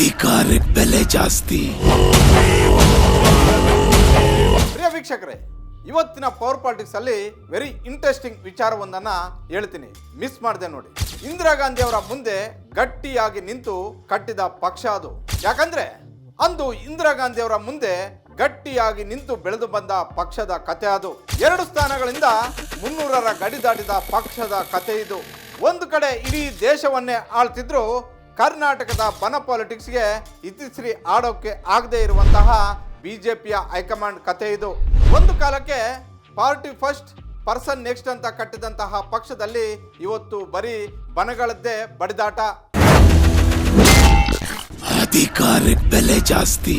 ಅಧಿಕಾರಕ್ಕೆ ಬೆಲೆ ಜಾಸ್ತಿ. ಪ್ರಿಯ ವೀಕ್ಷಕರೇ, ಇವತ್ತಿನ ಪವರ್ ಪಾಲಿಟಿಕ್ಸ್ ಅಲ್ಲಿ ವೆರಿ ಇಂಟ್ರೆಸ್ಟಿಂಗ್ ವಿಚಾರವೊಂದನ್ನ ಹೇಳ್ತೀನಿ, ಮಿಸ್ ಮಾಡದೆ ನೋಡಿ. ಇಂದಿರಾ ಗಾಂಧಿ ಅವರ ಮುಂದೆ ಗಟ್ಟಿಯಾಗಿ ನಿಂತು ಕಟ್ಟಿದ ಪಕ್ಷ ಅದು. ಯಾಕಂದ್ರೆ ಅಂದು ಇಂದಿರಾ ಗಾಂಧಿ ಅವರ ಮುಂದೆ ಗಟ್ಟಿಯಾಗಿ ನಿಂತು ಬೆಳೆದು ಬಂದ ಪಕ್ಷದ ಕತೆ ಅದು. 2 ಸ್ಥಾನಗಳಿಂದ 300ರ ಗಡಿ ದಾಟಿದ ಪಕ್ಷದ ಕತೆ ಇದು. ಒಂದು ಕಡೆ ಇಡೀ ದೇಶವನ್ನೇ ಆಳ್ತಿದ್ರು, ಕರ್ನಾಟಕದ ಬನ ಪಾಲಿಟಿಕ್ಸ್ಗೆ ಇತಿಶ್ರೀ ಆಡೋಕೆ ಆಗದೆ ಇರುವಂತಹ ಬಿಜೆಪಿಯ ಹೈಕಮಾಂಡ್ ಕತೆ ಇದು. ಒಂದು ಕಾಲಕ್ಕೆ ಪಾರ್ಟಿ ಫಸ್ಟ್ ಪರ್ಸನ್ ನೆಕ್ಸ್ಟ್ ಅಂತ ಕಟ್ಟಿದಂತಹ ಪಕ್ಷದಲ್ಲಿ ಇವತ್ತು ಬರೀ ಬನಗಳದ್ದೇ ಬಡಿದಾಟ. ಅಧಿಕಾರಕ್ಕೆ ಬೆಲೆ ಜಾಸ್ತಿ.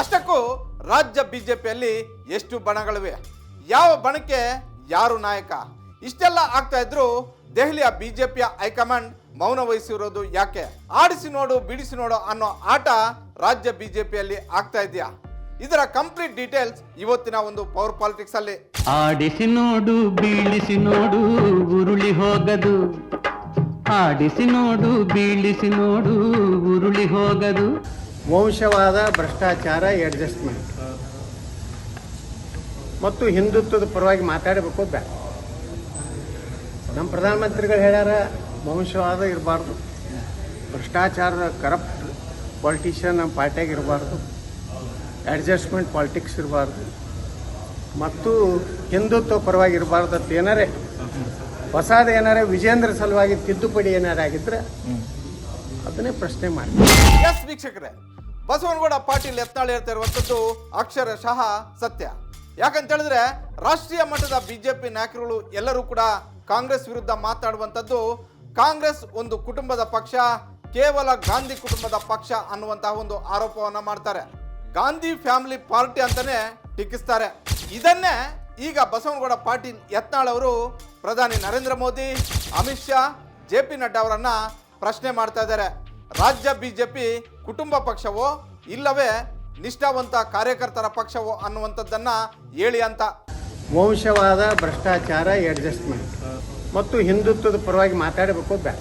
ಅಷ್ಟಕ್ಕೂ ರಾಜ್ಯ ಬಿಜೆಪಿಯಲ್ಲಿ ಎಷ್ಟು ಬಣಗಳಿವೆ, ಯಾವ ಬಣಕ್ಕೆ ಯಾರು ನಾಯಕ, ಇಷ್ಟೆಲ್ಲ ಆಗ್ತಾ ಇದ್ರು ದೆಹಲಿಯ ಬಿಜೆಪಿಯ ಹೈಕಮಾಂಡ್ ಮೌನ ವಹಿಸಿರೋದು ಯಾಕೆ? ಆಡಿಸಿ ನೋಡು ಬಿಡಿಸಿ ನೋಡು ಅನ್ನೋ ಆಟ ರಾಜ್ಯ ಬಿಜೆಪಿಯಲ್ಲಿ ಆಗ್ತಾ ಇದೆಯಾ? ಇದರ ಕಂಪ್ಲೀಟ್ ಡೀಟೇಲ್ಸ್ ಇವತ್ತಿನ ಒಂದು ಪವರ್ ಪಾಲಿಟಿಕ್ಸ್ ಅಲ್ಲಿ. ಆಡಿಸಿ ನೋಡು ಬೀಳಿಸಿ ನೋಡು ಉರುಳಿ ಹೋಗದು, ಆಡಿಸಿ ನೋಡು ಬೀಳಿಸಿ ನೋಡು ಉರುಳಿ ಹೋಗದು. ವಂಶವಾದ, ಭ್ರಷ್ಟಾಚಾರ, ಅಡ್ಜಸ್ಟ್ಮೆಂಟ್ ಮತ್ತು ಹಿಂದುತ್ವದ ಪರವಾಗಿ ಮಾತಾಡಬೇಕು ಬೇಡ. ನಮ್ಮ ಪ್ರಧಾನಮಂತ್ರಿಗಳು ಹೇಳ್ಯಾರ, ವಂಶವಾದ ಇರಬಾರ್ದು, ಭ್ರಷ್ಟಾಚಾರದ ಕರಪ್ಟ್ ಪಾಲಿಟಿಷಿಯನ್ ನಮ್ಮ ಪಾರ್ಟಿಯಾಗ ಇರಬಾರ್ದು, ಅಡ್ಜಸ್ಟ್ಮೆಂಟ್ ಪಾಲಿಟಿಕ್ಸ್ ಇರಬಾರ್ದು ಮತ್ತು ಹಿಂದುತ್ವ ಪರವಾಗಿ ಇರಬಾರ್ದು ಅಂತ ಏನಾರೇ ಹೊಸದ ಏನಾರೇ ವಿಜೇಂದ್ರ ಸಲುವಾಗಿ ತಿದ್ದುಪಡಿ ಏನಾರಾಗಿದ್ರೆ ಅದನ್ನೇ ಪ್ರಶ್ನೆ ಮಾಡಿ. ಎಸ್ ವೀಕ್ಷಕರೇ, ಬಸವನಗೌಡ ಪಾಟೀಲ್ ಯತ್ನಾಳ್ ಹೇಳ್ತಾ ಇರುವಂಥದ್ದು ಅಕ್ಷರಶಃ ಸತ್ಯ. ಯಾಕಂತ ಹೇಳಿದ್ರೆ ರಾಷ್ಟ್ರೀಯ ಮಟ್ಟದ ಬಿಜೆಪಿ ನಾಯಕರುಗಳು ಎಲ್ಲರೂ ಕೂಡ ಕಾಂಗ್ರೆಸ್ ವಿರುದ್ಧ ಮಾತಾಡುವಂಥದ್ದು, ಕಾಂಗ್ರೆಸ್ ಒಂದು ಕುಟುಂಬದ ಪಕ್ಷ, ಕೇವಲ ಗಾಂಧಿ ಕುಟುಂಬದ ಪಕ್ಷ ಅನ್ನುವಂತಹ ಒಂದು ಆರೋಪವನ್ನ ಮಾಡ್ತಾರೆ. ಗಾಂಧಿ ಫ್ಯಾಮಿಲಿ ಪಾರ್ಟಿ ಅಂತಾನೆ ಟೀಕಿಸ್ತಾರೆ. ಇದನ್ನೇ ಈಗ ಬಸವನಗೌಡ ಪಾಟೀಲ್ ಯತ್ನಾಳ್ ಅವರು ಪ್ರಧಾನಿ ನರೇಂದ್ರ ಮೋದಿ, ಅಮಿತ್ ಶಾ, JP ನಡ್ಡಾ ಅವರನ್ನ ಪ್ರಶ್ನೆ ಮಾಡ್ತಾ ಇದ್ದಾರೆ. ರಾಜ್ಯ ಬಿಜೆಪಿ ಕುಟುಂಬ ಪಕ್ಷವೋ ಇಲ್ಲವೇ ನಿಷ್ಠಾವಂತ ಕಾರ್ಯಕರ್ತರ ಪಕ್ಷವೋ ಅನ್ನುವಂಥದ್ದನ್ನ ಹೇಳಿ ಅಂತ. ವಂಶವಾದ, ಭ್ರಷ್ಟಾಚಾರ, ಅಡ್ಜಸ್ಟ್ಮೆಂಟ್ ಮತ್ತು ಹಿಂದುತ್ವದ ಪರವಾಗಿ ಮಾತಾಡಬೇಕು ಬೇಡ.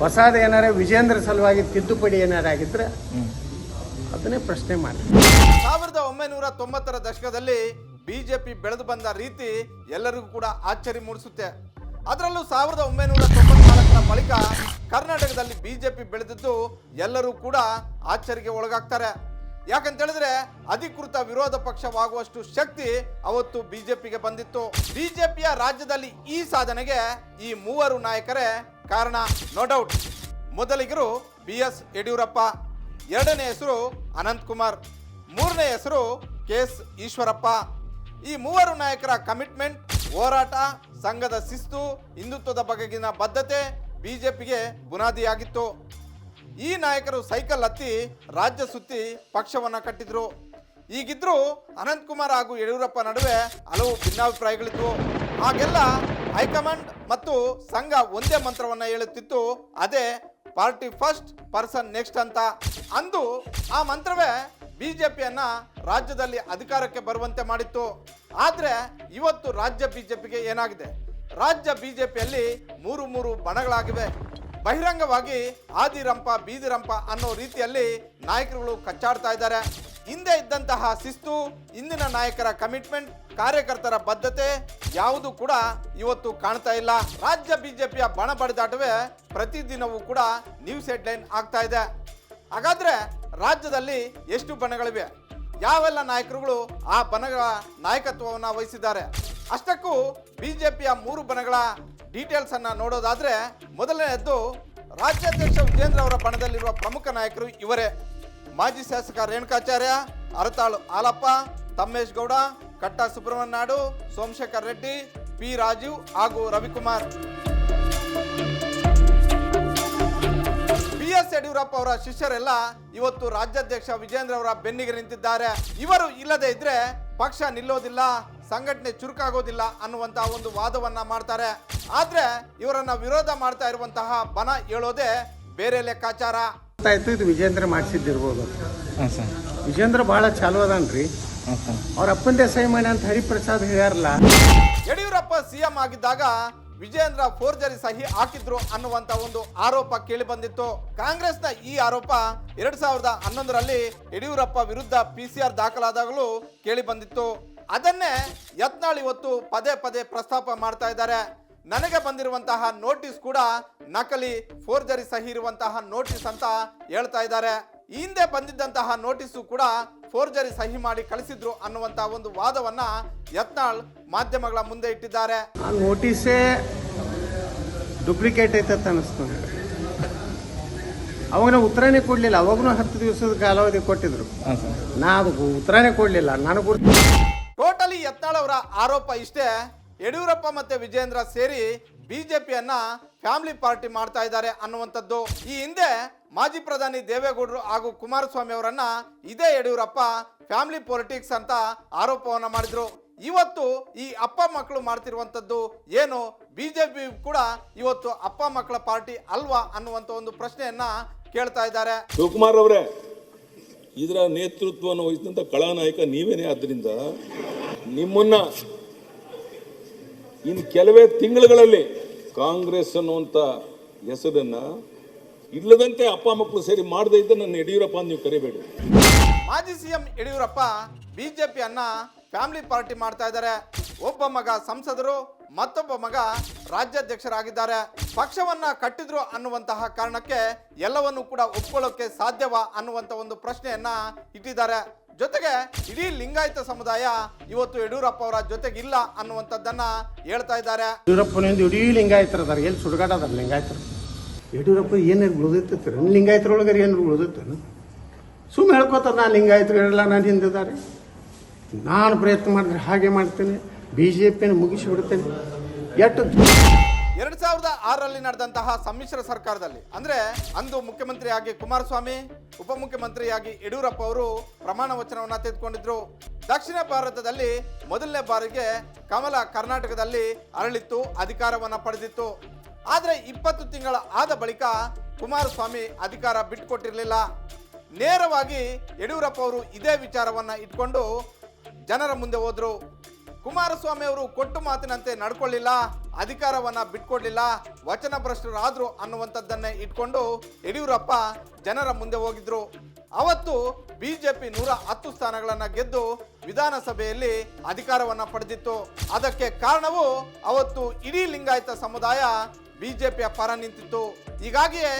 ಹೊಸದ ಏನಾರೇ ವಿಜೇಂದ್ರ ಸಲುವಾಗಿ ತಿದ್ದುಪಡಿ ಏನಾರಾಗಿದ್ರೆ ಅದನ್ನೇ ಪ್ರಶ್ನೆ ಮಾಡಿ. 1990ರ ದಶಕದಲ್ಲಿ ಬಿಜೆಪಿ ಬೆಳೆದು ಬಂದ ರೀತಿ ಎಲ್ಲರಿಗೂ ಕೂಡ ಆಶ್ಚರ್ಯ ಮೂಡಿಸುತ್ತೆ. ಅದರಲ್ಲೂ 1994ರ ಬಳಿಕ ಕರ್ನಾಟಕದಲ್ಲಿ ಬಿಜೆಪಿ ಬೆಳೆದಿದ್ದು ಎಲ್ಲರೂ ಕೂಡ ಆಶ್ಚರ್ಯಕ್ಕೆ ಒಳಗಾಗ್ತಾರೆ. ಯಾಕಂತ ಹೇಳಿದ್ರೆ ಅಧಿಕೃತ ವಿರೋಧ ಪಕ್ಷವಾಗುವಷ್ಟು ಶಕ್ತಿ ಅವತ್ತು ಬಿಜೆಪಿಗೆ ಬಂದಿತ್ತು. ಬಿಜೆಪಿಯ ರಾಜ್ಯದಲ್ಲಿ ಈ ಸಾಧನೆಗೆ ಈ 3 ನಾಯಕರೇ ಕಾರಣ, ನೋ ಡೌಟ್. ಮೊದಲಿಗರು BS ಯಡಿಯೂರಪ್ಪ, ಎರಡನೇ ಹೆಸರು ಅನಂತಕುಮಾರ್, ಮೂರನೇ ಹೆಸರು KS ಈಶ್ವರಪ್ಪ. ಈ 3 ನಾಯಕರ ಕಮಿಟ್ಮೆಂಟ್, ಹೋರಾಟ, ಸಂಘದ ಶಿಸ್ತು, ಹಿಂದುತ್ವದ ಬಗೆಗಿನ ಬದ್ಧತೆ ಬಿಜೆಪಿಗೆ ಬುನಾದಿಯಾಗಿತ್ತು. ಈ ನಾಯಕರು ಸೈಕಲ್ ಹತ್ತಿ ರಾಜ್ಯ ಸುತ್ತಿ ಪಕ್ಷವನ್ನ ಕಟ್ಟಿದ್ರು. ಈಗಿದ್ರು ಅನಂತಕುಮಾರ್ ಹಾಗೂ ಯಡಿಯೂರಪ್ಪ ನಡುವೆ ಹಲವು ಭಿನ್ನಾಭಿಪ್ರಾಯಗಳಿದ್ವು. ಹಾಗೆಲ್ಲ ಹೈಕಮಾಂಡ್ ಮತ್ತು ಸಂಘ ಒಂದೇ ಮಂತ್ರವನ್ನ ಹೇಳುತ್ತಿತ್ತು, ಅದೇ ಪಾರ್ಟಿ ಫಸ್ಟ್ ಪರ್ಸನ್ ನೆಕ್ಸ್ಟ್ ಅಂತ. ಅಂದು ಆ ಮಂತ್ರವೇ ಬಿಜೆಪಿಯನ್ನ ರಾಜ್ಯದಲ್ಲಿ ಅಧಿಕಾರಕ್ಕೆ ಬರುವಂತೆ ಮಾಡಿತ್ತು. ಆದ್ರೆ ಇವತ್ತು ರಾಜ್ಯ ಬಿಜೆಪಿಗೆ ಏನಾಗಿದೆ? ರಾಜ್ಯ ಬಿಜೆಪಿಯಲ್ಲಿ 3 ಬಣಗಳಾಗಿವೆ. ಬಹಿರಂಗವಾಗಿ ಆದಿರಂಪ ಬೀದಿರಂಪ ಅನ್ನೋ ರೀತಿಯಲ್ಲಿ ನಾಯಕರುಗಳು ಕಚ್ಚಾಡ್ತಾ ಇದ್ದಾರೆ. ಹಿಂದೆ ಇದ್ದಂತಹ ಶಿಸ್ತು, ಇಂದಿನ ನಾಯಕರ ಕಮಿಟ್ಮೆಂಟ್, ಕಾರ್ಯಕರ್ತರ ಬದ್ಧತೆ ಯಾವುದು ಕೂಡ ಇವತ್ತು ಕಾಣ್ತಾ ಇಲ್ಲ. ರಾಜ್ಯ ಬಿಜೆಪಿಯ ಬಣ ಬಡಿದಾಟವೇ ಪ್ರತಿದಿನವೂ ಕೂಡ ನ್ಯೂಸ್ ಹೆಡ್ಲೈನ್ ಆಗ್ತಾ ಇದೆ. ಹಾಗಾದ್ರೆ ರಾಜ್ಯದಲ್ಲಿ ಎಷ್ಟು ಬಣಗಳಿವೆ, ಯಾವೆಲ್ಲ ನಾಯಕರುಗಳು ಆ ಬಣಗಳ ನಾಯಕತ್ವವನ್ನು ವಹಿಸಿದ್ದಾರೆ? ಅಷ್ಟಕ್ಕೂ ಬಿಜೆಪಿಯ 3 ಬಣಗಳ ಡೀಟೇಲ್ಸ್ ಅನ್ನ ನೋಡೋದಾದ್ರೆ, ಮೊದಲನೆಯದ್ದು ರಾಜ್ಯಾಧ್ಯಕ್ಷ ವಿಜೇಂದ್ರ ಅವರ ಬಣದಲ್ಲಿರುವ ಪ್ರಮುಖ ನಾಯಕರು ಇವರೇ: ಮಾಜಿ ಶಾಸಕ ರೇಣುಕಾಚಾರ್ಯ, ಅರತಾಳು ಹಾಲಪ್ಪ, ತಮ್ಮೇಶ್ ಗೌಡ, ಕಟ್ಟಾ ಸುಬ್ರಹ್ಮಣ್ಯ, ಸೋಮಶೇಖರ್ ರೆಡ್ಡಿ, P ರಾಜೀವ್ ಹಾಗೂ ರವಿಕುಮಾರ್. BS ಯಡಿಯೂರಪ್ಪ ಅವರ ಶಿಷ್ಯರೆಲ್ಲ ಇವತ್ತು ರಾಜ್ಯಾಧ್ಯಕ್ಷ ವಿಜೇಂದ್ರ ಅವರ ಬೆನ್ನಿಗೆ ನಿಂತಿದ್ದಾರೆ. ಇವರು ಇಲ್ಲದೆ ಇದ್ರೆ ಪಕ್ಷ ನಿಲ್ಲೋದಿಲ್ಲ, ಸಂಘಟನೆ ಚುರುಕಾಗೋದಿಲ್ಲ ಅನ್ನುವಂತಹ ಒಂದು ವಾದವನ್ನ ಮಾಡ್ತಾರೆ. ಆದ್ರೆ ಇವರನ್ನ ವಿರೋಧ ಮಾಡ್ತಾ ಇರುವಂತಹ ಬಣ ಹೇಳೋದೇ ಬೇರೆ ಲೆಕ್ಕಾಚಾರ. ಇದು ವಿಜೇಂದ್ರ ಮಾಡಿಸಿದ್ದಿರ್ಬೋದು. ವಿಜೇಂದ್ರ ಬಹಳ ಚಾಲು ಅದನ್ರಿ. ಅವ್ರ ಅಪ್ಪಂದೇ ಸಹಿ ಮಾಡಿ ಅಂತ ಹರಿಪ್ರಸಾದ್ ಹೇಳ್ಯಾರಲ್ಲ. ಯಡಿಯೂರಪ್ಪ CM ಆಗಿದ್ದಾಗ ವಿಜೇಂದ್ರ ಫೋರ್ಜರಿ ಸಹಿ ಹಾಕಿದ್ರು ಅನ್ನುವಂತ ಒಂದು ಆರೋಪ ಕೇಳಿ ಬಂದಿತ್ತು. ಕಾಂಗ್ರೆಸ್ನ ಈ ಆರೋಪ 2011ರಲ್ಲಿ ಯಡಿಯೂರಪ್ಪ ವಿರುದ್ಧ PCR ದಾಖಲಾದಾಗಲೂ ಕೇಳಿ ಬಂದಿತ್ತು. ಅದನ್ನೇ ಯತ್ನಾಳ್ ಇವತ್ತು ಪದೇ ಪದೇ ಪ್ರಸ್ತಾಪ ಮಾಡ್ತಾ ಇದ್ದಾರೆ. ನನಗೆ ಬಂದಿರುವಂತಹ ನೋಟಿಸ್ ಕೂಡ ನಕಲಿ ಫೋರ್ಜರಿ ಸಹಿ ಇರುವಂತಹ ನೋಟಿಸ್ ಅಂತ ಹೇಳ್ತಾ ಇದ್ದಾರೆ. ಹಿಂದೆ ಬಂದಿದ್ದಂತಹ ನೋಟಿಸು ಕೂಡ ಫೋರ್ಜರಿ ಸಹಿ ಮಾಡಿ ಕಳಿಸಿದ್ರು ಅನ್ನುವಂತಹ ಒಂದು ವಾದವನ್ನ ಯತ್ನಾಳ್ ಮಾಧ್ಯಮಗಳ ಮುಂದೆ ಇಟ್ಟಿದ್ದಾರೆ. ಆ ನೋಟಿಸೇ ಡೂಪ್ಲಿಕೇಟ್ ಐತೆ ಅನ್ನಿಸ್ತು. ಅವಾಗ ನಾವು ಉತ್ತರನೇ ಕೊಡಲಿಲ್ಲ. ಅವಾಗೂ 10 ದಿವಸದ ಕಾಲಾವಧಿ ಕೊಟ್ಟಿದ್ರು. ನಾ ಅದಕ್ಕೆ ಉತ್ತರನೇ ಕೊಡಲಿಲ್ಲ. ನನಗೂ ಟೋಟಲಿ ಯತ್ನಾಳ್ ಅವರ ಆರೋಪ ಇಷ್ಟೇ. ಯಡಿಯೂರಪ್ಪ ಮತ್ತೆ ವಿಜೇಂದ್ರ ಸೇರಿ ಬಿಜೆಪಿಯನ್ನ ಫ್ಯಾಮಿಲಿ ಪಾರ್ಟಿ ಮಾಡ್ತಾ ಇದ್ದಾರೆ ಅನ್ನುವಂಥದ್ದು. ಈ ಹಿಂದೆ ಮಾಜಿ ಪ್ರಧಾನಿ ದೇವೇಗೌಡರು ಹಾಗೂ ಕುಮಾರಸ್ವಾಮಿ ಅವರನ್ನ ಇದೇ ಯಡಿಯೂರಪ್ಪ ಫ್ಯಾಮಿಲಿ ಪೊಲಿಟಿಕ್ಸ್ ಅಂತ ಆರೋಪವನ್ನ ಮಾಡಿದ್ರು. ಇವತ್ತು ಈ ಅಪ್ಪ ಮಕ್ಕಳು ಮಾಡ್ತಿರುವಂಥದ್ದು ಏನು? ಬಿಜೆಪಿ ಕೂಡ ಇವತ್ತು ಅಪ್ಪ ಮಕ್ಕಳ ಪಾರ್ಟಿ ಅಲ್ವಾ ಅನ್ನುವಂಥ ಒಂದು ಪ್ರಶ್ನೆಯನ್ನ ಕೇಳ್ತಾ ಇದ್ದಾರೆ. ಶಿವಕುಮಾರ್ ಅವರೇ, ಇದರ ನೇತೃತ್ವವನ್ನು ವಹಿಸಿದಂಥ ಕಳಾನಾಯಕ ನೀವೇನೇ. ಆದ್ದರಿಂದ ನಿಮ್ಮನ್ನ ಇನ್ನು ಕೆಲವೇ ತಿಂಗಳುಗಳಲ್ಲಿ ಕಾಂಗ್ರೆಸ್ ಅನ್ನುವಂಥ ಹೆಸರನ್ನ ಇಲ್ಲದಂತೆ ಅಪ್ಪ ಮಕ್ಕಳು ಸೇರಿ ಮಾಡದೇ ಇದ್ದ ನನ್ನ ಯಡಿಯೂರಪ್ಪ ನೀವು ಕರಿಬೇಡಿ. ಮಾಜಿ ಸಿಎಂ ಯಡಿಯೂರಪ್ಪ ಬಿಜೆಪಿಯನ್ನ ಫ್ಯಾಮಿಲಿ ಪಾರ್ಟಿ ಮಾಡ್ತಾ ಇದ್ದಾರೆ. ಒಬ್ಬ ಮಗ ಸಂಸದರು, ಮತ್ತೊಬ್ಬ ಮಗ ರಾಜ್ಯಾಧ್ಯಕ್ಷರಾಗಿದ್ದಾರೆ. ಪಕ್ಷವನ್ನ ಕಟ್ಟಿದ್ರು ಅನ್ನುವಂತಹ ಕಾರಣಕ್ಕೆ ಎಲ್ಲವನ್ನೂ ಕೂಡ ಒಪ್ಕೊಳ್ಳೋಕೆ ಸಾಧ್ಯವಾ ಅನ್ನುವಂಥ ಒಂದು ಪ್ರಶ್ನೆಯನ್ನ ಇಟ್ಟಿದ್ದಾರೆ. ಜೊತೆಗೆ ಇಡೀ ಲಿಂಗಾಯತ ಸಮುದಾಯ ಇವತ್ತು ಯಡಿಯೂರಪ್ಪ ಅವರ ಜೊತೆಗಿಲ್ಲ ಅನ್ನುವಂಥದ್ದನ್ನ ಹೇಳ್ತಾ ಇದ್ದಾರೆ. ಯಡಿಯೂರಪ್ಪನಿಂದ ಇಡೀ ಲಿಂಗಾಯತರು ಅದಾರ. ಎಲ್ಲಿ ಸುಡುಗಾಟ ಅದಾರ ಲಿಂಗಾಯತರು? ಯಡಿಯೂರಪ್ಪ ಏನಾರು ಉಳಿದಿರ್ತಾರೆ? ಲಿಂಗಾಯತರೊಳಗರೆ ಏನಾರು ಉಳಿದಿರ್ತಾನೆ? ಸುಮ್ಮನೆ ಹೇಳ್ಕೊತಾರೆ ನಾನು ಲಿಂಗಾಯತರು ಹೇಳಲ್ಲ, ನಾನು ಹಿಂದಿದ್ದಾರೆ, ನಾನು ಪ್ರಯತ್ನ ಮಾಡಿದ್ರೆ ಹಾಗೆ ಮಾಡ್ತೇನೆ, ಬಿಜೆಪಿಯನ್ನು ಮುಗಿಸಿಬಿಡ್ತೇನೆ. ಎಷ್ಟು 2006ರಲ್ಲಿ ನಡೆದಂತಹ ಸಮ್ಮಿಶ್ರ ಸರ್ಕಾರದಲ್ಲಿ ಅಂದ್ರೆ ಅಂದು ಮುಖ್ಯಮಂತ್ರಿಯಾಗಿ ಕುಮಾರಸ್ವಾಮಿ, ಉಪಮುಖ್ಯಮಂತ್ರಿಯಾಗಿ ಯಡಿಯೂರಪ್ಪ ಅವರು ಪ್ರಮಾಣ ವಚನವನ್ನ ತೆಗೆದುಕೊಂಡಿದ್ರು. ದಕ್ಷಿಣ ಭಾರತದಲ್ಲಿ ಮೊದಲನೇ ಬಾರಿಗೆ ಕಮಲ ಕರ್ನಾಟಕದಲ್ಲಿ ಅರಳಿತ್ತು, ಅಧಿಕಾರವನ್ನ ಪಡೆದಿತ್ತು. ಆದ್ರೆ 20 ತಿಂಗಳ ಆದ ಬಳಿಕ ಕುಮಾರಸ್ವಾಮಿ ಅಧಿಕಾರ ಬಿಟ್ಟುಕೊಟ್ಟಿರಲಿಲ್ಲ. ನೇರವಾಗಿ ಯಡಿಯೂರಪ್ಪ ಅವರು ಇದೇ ವಿಚಾರವನ್ನ ಇಟ್ಕೊಂಡು ಜನರ ಮುಂದೆ ಹೋದ್ರು. ಕುಮಾರಸ್ವಾಮಿ ಅವರು ಕೊಟ್ಟು ಮಾತಿನಂತೆ ನಡ್ಕೊಳ್ಳಿಲ್ಲ, ಅಧಿಕಾರವನ್ನ ಬಿಟ್ಕೊಡ್ಲಿಲ್ಲ, ವಚನ ಭ್ರಷ್ಟರಾದ್ರು ಅನ್ನುವಂಥದ್ದನ್ನೇ ಇಟ್ಕೊಂಡು ಯಡಿಯೂರಪ್ಪ ಜನರ ಮುಂದೆ ಹೋಗಿದ್ರು. ಅವತ್ತು ಬಿಜೆಪಿ 110 ಸ್ಥಾನಗಳನ್ನ ಗೆದ್ದು ವಿಧಾನಸಭೆಯಲ್ಲಿ ಅಧಿಕಾರವನ್ನ ಪಡೆದಿತ್ತು. ಅದಕ್ಕೆ ಕಾರಣವು ಅವತ್ತು ಇಡೀ ಲಿಂಗಾಯತ ಸಮುದಾಯ ಬಿಜೆಪಿಯ ಪರ ನಿಂತಿತ್ತು. ಹೀಗಾಗಿಯೇ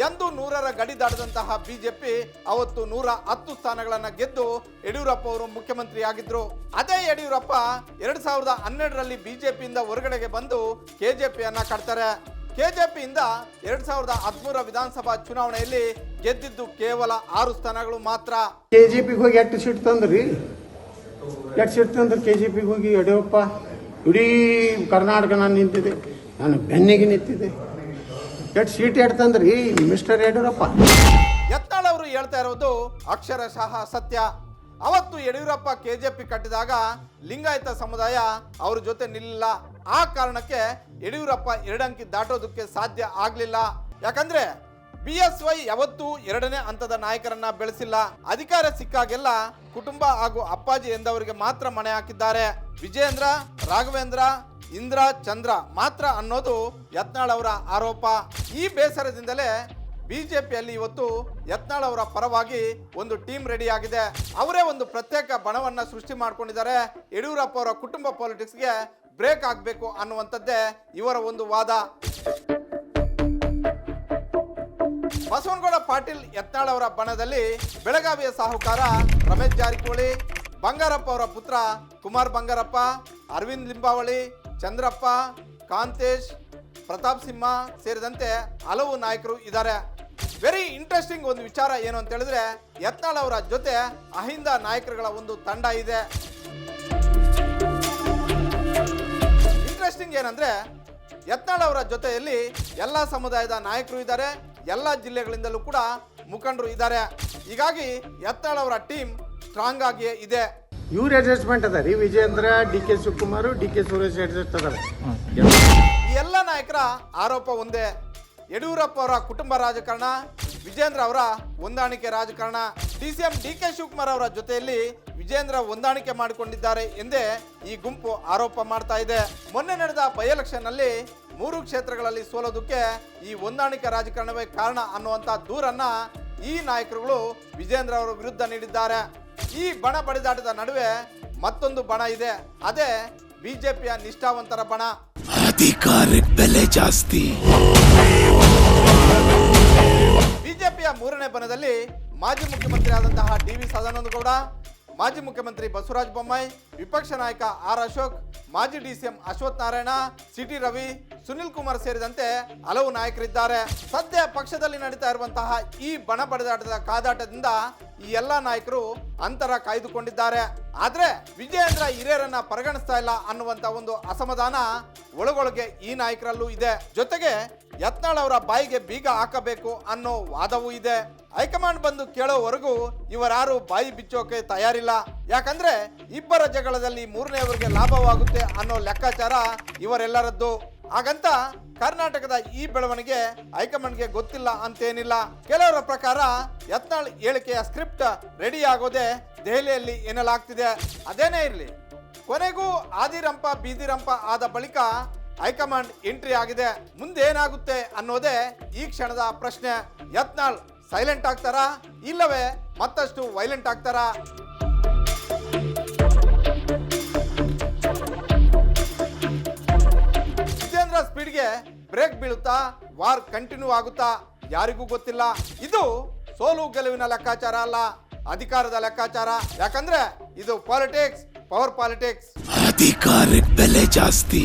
ಎಂದು 100ರ ಗಡಿ ದಾಟದಂತಹ ಬಿಜೆಪಿ ಅವತ್ತು 110 ಸ್ಥಾನಗಳನ್ನ ಗೆದ್ದು ಯಡಿಯೂರಪ್ಪ ಅವರು ಮುಖ್ಯಮಂತ್ರಿ ಆಗಿದ್ರು. ಅದೇ ಯಡಿಯೂರಪ್ಪ 2012ರಲ್ಲಿ ಬಿಜೆಪಿಯಿಂದ ಹೊರಗಡೆಗೆ ಬಂದು ಕೆಜೆಪಿಯನ್ನ ಕಟ್ತಾರೆ. ಕೆಜೆಪಿಯಿಂದ 2013ರ ವಿಧಾನಸಭಾ ಚುನಾವಣೆಯಲ್ಲಿ ಗೆದ್ದಿದ್ದು ಕೇವಲ 6 ಸ್ಥಾನಗಳು ಮಾತ್ರ. ಕೆಜೆಪಿಗೆ ಹೋಗಿ 8 ಸೀಟ್ ತಂದ್ರಿ. 8 ಸೀಟ್ ತಂದ್ರೆ ಕೆಜೆಪಿಗೆ ಹೋಗಿ ಯಡಿಯೂರಪ್ಪ ಇಡೀ ಕರ್ನಾಟಕ ನಾನು ನಿಂತಿದೆ, ನಾನು ಬೆನ್ನಿಗೆ ನಿಂತಿದೆ. 8 ಸೀಟ್ ತಂದ್ರಿ ಮಿಸ್ಟರ್ ಯಡಿಯೂರಪ್ಪ. ಯತ್ನಾಳ್ ಅವರು ಹೇಳ್ತಾ ಇರೋದು ಅಕ್ಷರಶಃ ಸತ್ಯ. ಅವತ್ತು ಯಡಿಯೂರಪ್ಪ ಕೆಜೆಪಿ ಕಟ್ಟಿದಾಗ ಲಿಂಗಾಯತ ಸಮುದಾಯ ಅವ್ರ ಜೊತೆ ನಿಲ್ಲಿಲ್ಲ. ಆ ಕಾರಣಕ್ಕೆ ಯಡಿಯೂರಪ್ಪ 2 ಅಂಕಿ ದಾಟೋದಕ್ಕೆ ಸಾಧ್ಯ ಆಗ್ಲಿಲ್ಲ. ಯಾಕಂದ್ರೆ BSY ಯಾವತ್ತೂ 2ನೇ ಹಂತದ ನಾಯಕರನ್ನ ಬೆಳೆಸಿಲ್ಲ. ಅಧಿಕಾರ ಸಿಕ್ಕಾಗೆಲ್ಲ ಕುಟುಂಬ ಹಾಗೂ ಅಪ್ಪಾಜಿ ಎಂದವರಿಗೆ ಮಾತ್ರ ಮಣೆ ಹಾಕಿದ್ದಾರೆ. ವಿಜೇಂದ್ರ, ರಾಘವೇಂದ್ರ, ಇಂದ್ರ, ಚಂದ್ರ ಮಾತ್ರ ಅನ್ನೋದು ಯತ್ನಾಳ್ ಅವರ ಆರೋಪ. ಈ ಬೇಸರದಿಂದಲೇ ಬಿಜೆಪಿಯಲ್ಲಿ ಇವತ್ತು ಯತ್ನಾಳ್ ಅವರ ಪರವಾಗಿ ಒಂದು ಟೀಮ್ ರೆಡಿ ಆಗಿದೆ. ಅವರೇ ಒಂದು ಪ್ರತ್ಯೇಕ ಬಣವನ್ನ ಸೃಷ್ಟಿ ಮಾಡ್ಕೊಂಡಿದ್ದಾರೆ. ಯಡಿಯೂರಪ್ಪ ಅವರ ಕುಟುಂಬ ಪಾಲಿಟಿಕ್ಸ್ಗೆ ಬ್ರೇಕ್ ಆಗಬೇಕು ಅನ್ನುವಂಥದ್ದೇ ಇವರ ಒಂದು ವಾದ. ಬಸವನಗೌಡ ಪಾಟೀಲ್ ಯತ್ನಾಳ್ ಅವರ ಬಣದಲ್ಲಿ ಬೆಳಗಾವಿಯ ಸಾಹುಕಾರ ರಮೇಶ್ ಜಾರಕಿಹೊಳಿ, ಬಂಗಾರಪ್ಪ ಅವರ ಪುತ್ರ ಕುಮಾರ್ ಬಂಗಾರಪ್ಪ, ಅರವಿಂದ್ ಲಿಂಬಾವಳಿ, ಚಂದ್ರಪ್ಪ, ಕಾಂತೇಶ್, ಪ್ರತಾಪ್ ಸಿಂಹ ಸೇರಿದಂತೆ ಹಲವು ನಾಯಕರು ಇದ್ದಾರೆ. ವೆರಿ ಇಂಟ್ರೆಸ್ಟಿಂಗ್ ಒಂದು ವಿಚಾರ ಏನು ಅಂತ ಹೇಳಿದ್ರೆ, ಯತ್ನಾಳ್ ಅವರ ಜೊತೆ ಅಹಿಂದ ನಾಯಕರುಗಳ ಒಂದು ತಂಡ ಇದೆ. ಇಂಟ್ರೆಸ್ಟಿಂಗ್ ಏನಂದ್ರೆ, ಯತ್ನಾಳ್ ಅವರ ಜೊತೆಯಲ್ಲಿ ಎಲ್ಲ ಸಮುದಾಯದ ನಾಯಕರು ಇದ್ದಾರೆ, ಎಲ್ಲ ಜಿಲ್ಲೆಗಳಿಂದಲೂ ಕೂಡ ಮುಖಂಡರು ಇದ್ದಾರೆ. ಹೀಗಾಗಿ ಯತ್ನಾಳ್ ಅವರ ಟೀಮ್ ಸ್ಟ್ರಾಂಗ್ ಆಗಿಯೇ ಇದೆ. ಇವ್ರ ಅಡ್ಜಸ್ಟ್ಮೆಂಟ್ ಅದ ರೀ. Vijendra, DK Shivakumar, DK Suresh adjust ಅದಾರೆ. ಈ ಎಲ್ಲ ನಾಯಕರ ಆರೋಪ ಒಂದೇ, ಯಡಿಯೂರಪ್ಪ ಅವರ ಕುಟುಂಬ ರಾಜಕಾರಣ, ವಿಜೇಂದ್ರ ಅವರ ಹೊಂದಾಣಿಕೆ ರಾಜಕಾರಣ. DCM DK ಶಿವಕುಮಾರ್ ಅವರ ಜೊತೆಯಲ್ಲಿ ವಿಜೇಂದ್ರ ಹೊಂದಾಣಿಕೆ ಮಾಡಿಕೊಂಡಿದ್ದಾರೆ ಎಂದೇ ಈ ಗುಂಪು ಆರೋಪ ಮಾಡ್ತಾ ಇದೆ. ಮೊನ್ನೆ ನಡೆದ ಬೈ ಎಲೆಕ್ಷನ್ ನಲ್ಲಿ 3 ಕ್ಷೇತ್ರಗಳಲ್ಲಿ ಸೋಲೋದಕ್ಕೆ ಈ ಹೊಂದಾಣಿಕೆ ರಾಜಕಾರಣವೇ ಕಾರಣ ಅನ್ನುವಂತ ದೂರನ್ನ ಈ ನಾಯಕರುಗಳು ವಿಜೇಂದ್ರ ಅವರ ವಿರುದ್ಧ ನೀಡಿದ್ದಾರೆ. ಈ ಬಣ ಬಡಿದಾಟದ ನಡುವೆ ಮತ್ತೊಂದು ಬಣ ಇದೆ, ಅದೇ ಬಿಜೆಪಿಯ ನಿಷ್ಠಾವಂತರ ಬಣ. ಅಧಿಕಾರಕ್ಕೆ ಬೆಲೆ ಜಾಸ್ತಿ. ಬಿಜೆಪಿಯ 3ನೇ ಬಣದಲ್ಲಿ ಮಾಜಿ ಮುಖ್ಯಮಂತ್ರಿ ಆದಂತಹ ಡಿ.ವಿ. ಸದಾನಂದ ಗೌಡ, ಮಾಜಿ ಮುಖ್ಯಮಂತ್ರಿ ಬಸವರಾಜ ಬೊಮ್ಮಾಯಿ, ವಿಪಕ್ಷ ನಾಯಕ ಆರ್ ಅಶೋಕ್, ಮಾಜಿ ಡಿಸಿಎಂ ಅಶ್ವಥ್ ನಾರಾಯಣ, ಸಿಟಿ ರವಿ, ಸುನಿಲ್ ಕುಮಾರ್ ಸೇರಿದಂತೆ ಹಲವು ನಾಯಕರಿದ್ದಾರೆ. ಸದ್ಯ ಪಕ್ಷದಲ್ಲಿ ನಡೀತಾ ಇರುವಂತಹ ಈ ಬಣ ಬಡಿದಾಟದ ಕಾದಾಟದಿಂದ ಈ ಎಲ್ಲಾ ನಾಯಕರು ಅಂತರ ಕಾಯ್ದುಕೊಂಡಿದ್ದಾರೆ. ಆದ್ರೆ ವಿಜಯೇಂದ್ರ ಹಿರಿಯರನ್ನ ಪರಿಗಣಿಸ್ತಾ ಇಲ್ಲ ಅನ್ನುವಂತ ಒಂದು ಅಸಮಾಧಾನ ಒಳಗೊಳಗೆ ಈ ನಾಯಕರಲ್ಲೂ ಇದೆ. ಜೊತೆಗೆ ಯತ್ನಾಳ್ ಅವರ ಬಾಯಿಗೆ ಬೀಗ ಹಾಕಬೇಕು ಅನ್ನೋ ವಾದವೂ ಇದೆ. ಹೈಕಮಾಂಡ್ ಬಂದು ಕೇಳೋವರೆಗೂ ಇವರಾರು ಬಾಯಿ ಬಿಚ್ಚೋಕೆ ತಯಾರಿಲ್ಲ. ಯಾಕಂದ್ರೆ ಇಬ್ಬರ ಜಗಳದಲ್ಲಿ 3ನೇವರಿಗೆ ಲಾಭವಾಗುತ್ತೆ ಅನ್ನೋ ಲೆಕ್ಕಾಚಾರ ಇವರೆಲ್ಲರದ್ದು. ಹಾಗಂತ ಕರ್ನಾಟಕದ ಈ ಬೆಳವಣಿಗೆ ಹೈಕಮಾಂಡ್ಗೆ ಗೊತ್ತಿಲ್ಲ ಅಂತೇನಿಲ್ಲ. ಕೆಲವರ ಪ್ರಕಾರ ಯತ್ನಾಳ್ ಹೇಳಿಕೆಯ ಸ್ಕ್ರಿಪ್ಟ್ ರೆಡಿ ಆಗೋದೇ ದೆಹಲಿಯಲ್ಲಿ ಎನ್ನಲಾಗ್ತಿದೆ. ಅದೇನೇ ಇರಲಿ, ಕೊನೆಗೂ ಆದಿರಂಪ ಬೀದಿರಂಪ ಆದ ಬಳಿಕ ಹೈಕಮಾಂಡ್ ಎಂಟ್ರಿ ಆಗಿದೆ. ಮುಂದೆ ಏನಾಗುತ್ತೆ ಅನ್ನೋದೇ ಈ ಕ್ಷಣದ ಪ್ರಶ್ನೆ. ಯತ್ನಾಳ್ ಸೈಲೆಂಟ್ ಆಗ್ತಾರಾ ಇಲ್ಲವೇ ಮತ್ತಷ್ಟು ವೈಲೆಂಟ್ ಆಗ್ತಾರಾ? ವಿಜೇಂದ್ರ ಸ್ಪೀಡ್ಗೆ ಬ್ರೇಕ್ ಬೀಳುತ್ತಾ, ವಾರ್ ಕಂಟಿನ್ಯೂ ಆಗುತ್ತಾ ಯಾರಿಗೂ ಗೊತ್ತಿಲ್ಲ. ಇದು ಸೋಲು ಗೆಲುವಿನ ಲೆಕ್ಕಾಚಾರ ಅಲ್ಲ, ಅಧಿಕಾರದ ಲೆಕ್ಕಾಚಾರ. ಯಾಕಂದ್ರೆ ಇದು ಪಾಲಿಟಿಕ್ಸ್, ಪವರ್ ಪಾಲಿಟಿಕ್ಸ್. ಅಧಿಕಾರಕ್ಕೆ ಬೆಲೆ ಜಾಸ್ತಿ.